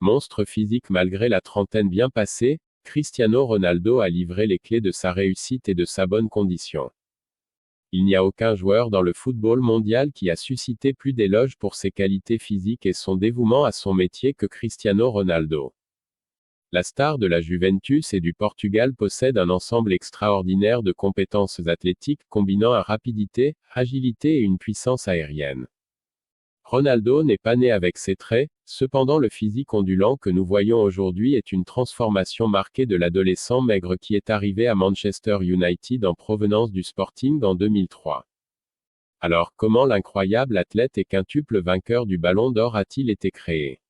Monstre physique malgré la trentaine bien passée, Cristiano Ronaldo a livré les clés de sa réussite et de sa bonne condition. Il n'y a aucun joueur dans le football mondial qui a suscité plus d'éloges pour ses qualités physiques et son dévouement à son métier que Cristiano Ronaldo. La star de la Juventus et du Portugal possède un ensemble extraordinaire de compétences athlétiques combinant rapidité, agilité et une puissance aérienne. Ronaldo n'est pas né avec ces traits, cependant le physique ondulant que nous voyons aujourd'hui est une transformation marquée de l'adolescent maigre qui est arrivé à Manchester United en provenance du Sporting en 2003. Alors, comment l'incroyable athlète et quintuple vainqueur du Ballon d'Or a-t-il été créé?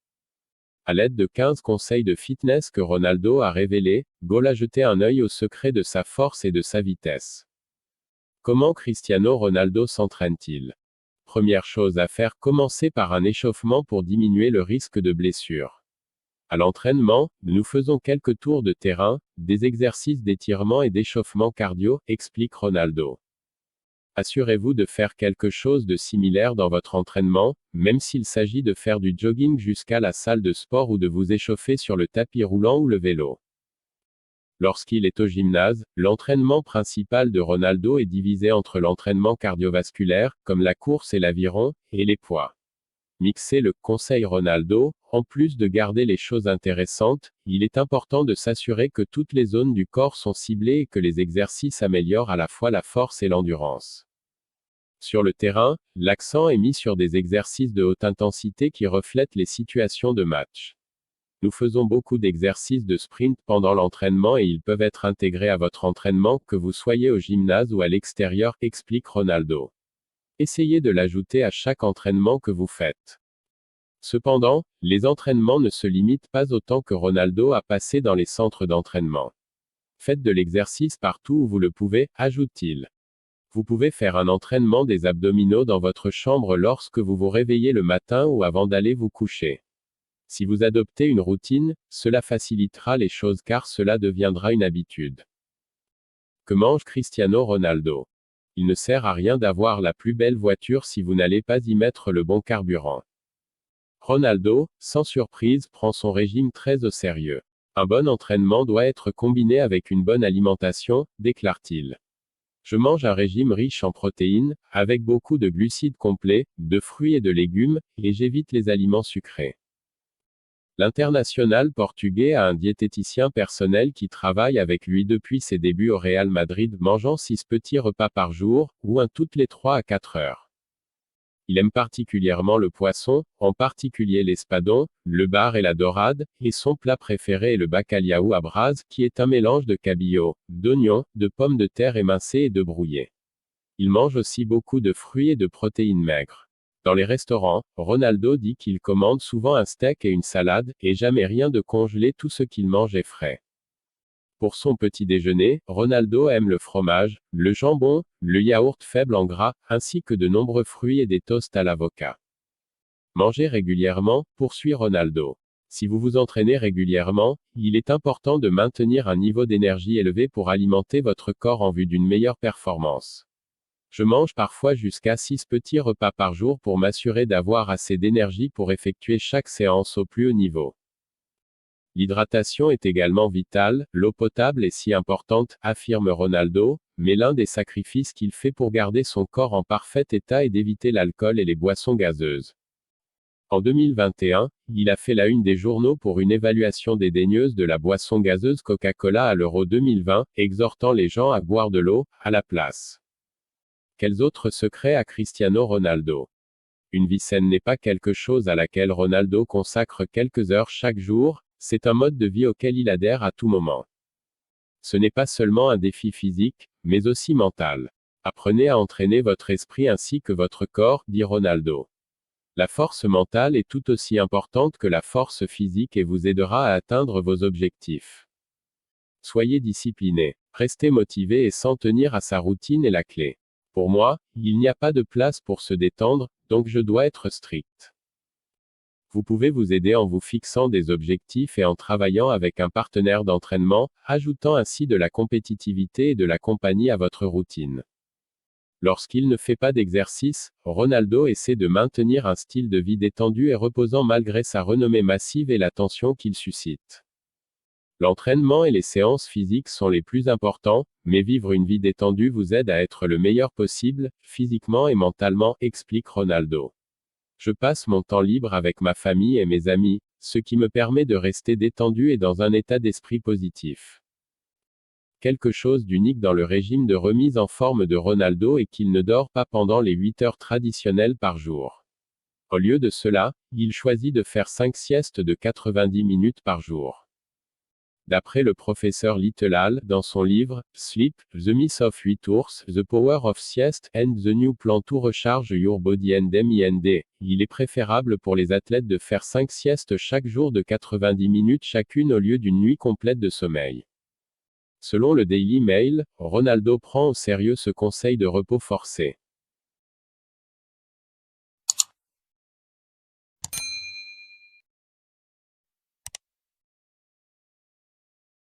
À l'aide de 15 conseils de fitness que Ronaldo a révélés, Goal a jeté un œil au secret de sa force et de sa vitesse. Comment Cristiano Ronaldo s'entraîne-t-il? Première chose à faire, commencer par un échauffement pour diminuer le risque de blessure. À l'entraînement, nous faisons quelques tours de terrain, des exercices d'étirement et d'échauffement cardio, explique Ronaldo. Assurez-vous de faire quelque chose de similaire dans votre entraînement, même s'il s'agit de faire du jogging jusqu'à la salle de sport ou de vous échauffer sur le tapis roulant ou le vélo. Lorsqu'il est au gymnase, l'entraînement principal de Ronaldo est divisé entre l'entraînement cardiovasculaire, comme la course et l'aviron, et les poids. Mixer le conseil Ronaldo, en plus de garder les choses intéressantes, il est important de s'assurer que toutes les zones du corps sont ciblées et que les exercices améliorent à la fois la force et l'endurance. Sur le terrain, l'accent est mis sur des exercices de haute intensité qui reflètent les situations de match. Nous faisons beaucoup d'exercices de sprint pendant l'entraînement et ils peuvent être intégrés à votre entraînement, que vous soyez au gymnase ou à l'extérieur, explique Ronaldo. Essayez de l'ajouter à chaque entraînement que vous faites. Cependant, les entraînements ne se limitent pas autant que Ronaldo a passé dans les centres d'entraînement. Faites de l'exercice partout où vous le pouvez, ajoute-t-il. Vous pouvez faire un entraînement des abdominaux dans votre chambre lorsque vous vous réveillez le matin ou avant d'aller vous coucher. Si vous adoptez une routine, cela facilitera les choses car cela deviendra une habitude. Que mange Cristiano Ronaldo? Il ne sert à rien d'avoir la plus belle voiture si vous n'allez pas y mettre le bon carburant. Ronaldo, sans surprise, prend son régime très au sérieux. Un bon entraînement doit être combiné avec une bonne alimentation, déclare-t-il. Je mange un régime riche en protéines, avec beaucoup de glucides complets, de fruits et de légumes, et j'évite les aliments sucrés. L'international portugais a un diététicien personnel qui travaille avec lui depuis ses débuts au Real Madrid, mangeant 6 petits repas par jour, ou un toutes les 3 à 4 heures. Il aime particulièrement le poisson, en particulier l'espadon, le bar et la dorade, et son plat préféré est le bacalhau à brase, qui est un mélange de cabillaud, d'oignons, de pommes de terre émincées et de brouillés. Il mange aussi beaucoup de fruits et de protéines maigres. Dans les restaurants, Ronaldo dit qu'il commande souvent un steak et une salade, et jamais rien de congelé, tout ce qu'il mange est frais. Pour son petit déjeuner, Ronaldo aime le fromage, le jambon, le yaourt faible en gras, ainsi que de nombreux fruits et des toasts à l'avocat. Mangez régulièrement, poursuit Ronaldo. Si vous vous entraînez régulièrement, il est important de maintenir un niveau d'énergie élevé pour alimenter votre corps en vue d'une meilleure performance. Je mange parfois jusqu'à 6 petits repas par jour pour m'assurer d'avoir assez d'énergie pour effectuer chaque séance au plus haut niveau. L'hydratation est également vitale, l'eau potable est si importante, affirme Ronaldo, mais l'un des sacrifices qu'il fait pour garder son corps en parfait état est d'éviter l'alcool et les boissons gazeuses. En 2021, il a fait la une des journaux pour une évaluation dédaigneuse de la boisson gazeuse Coca-Cola à l'Euro 2020, exhortant les gens à boire de l'eau, à la place. Quels autres secrets a Cristiano Ronaldo? Une vie saine n'est pas quelque chose à laquelle Ronaldo consacre quelques heures chaque jour, c'est un mode de vie auquel il adhère à tout moment. Ce n'est pas seulement un défi physique, mais aussi mental. Apprenez à entraîner votre esprit ainsi que votre corps, dit Ronaldo. La force mentale est tout aussi importante que la force physique et vous aidera à atteindre vos objectifs. Soyez discipliné. Rester motivé et s'en tenir à sa routine est la clé. Pour moi, il n'y a pas de place pour se détendre, donc je dois être strict. Vous pouvez vous aider en vous fixant des objectifs et en travaillant avec un partenaire d'entraînement, ajoutant ainsi de la compétitivité et de la compagnie à votre routine. Lorsqu'il ne fait pas d'exercice, Ronaldo essaie de maintenir un style de vie détendu et reposant malgré sa renommée massive et la tension qu'il suscite. L'entraînement et les séances physiques sont les plus importants, mais vivre une vie détendue vous aide à être le meilleur possible, physiquement et mentalement, explique Ronaldo. Je passe mon temps libre avec ma famille et mes amis, ce qui me permet de rester détendu et dans un état d'esprit positif. Quelque chose d'unique dans le régime de remise en forme de Ronaldo est qu'il ne dort pas pendant les 8 heures traditionnelles par jour. Au lieu de cela, il choisit de faire 5 siestes de 90 minutes par jour. D'après le professeur Littlehale, dans son livre « Sleep, The Myth of 8 Hours, The Power of Sieste, and the New Plan to Recharge Your Body and Mind », il est préférable pour les athlètes de faire 5 siestes chaque jour de 90 minutes chacune au lieu d'une nuit complète de sommeil. Selon le Daily Mail, Ronaldo prend au sérieux ce conseil de repos forcé.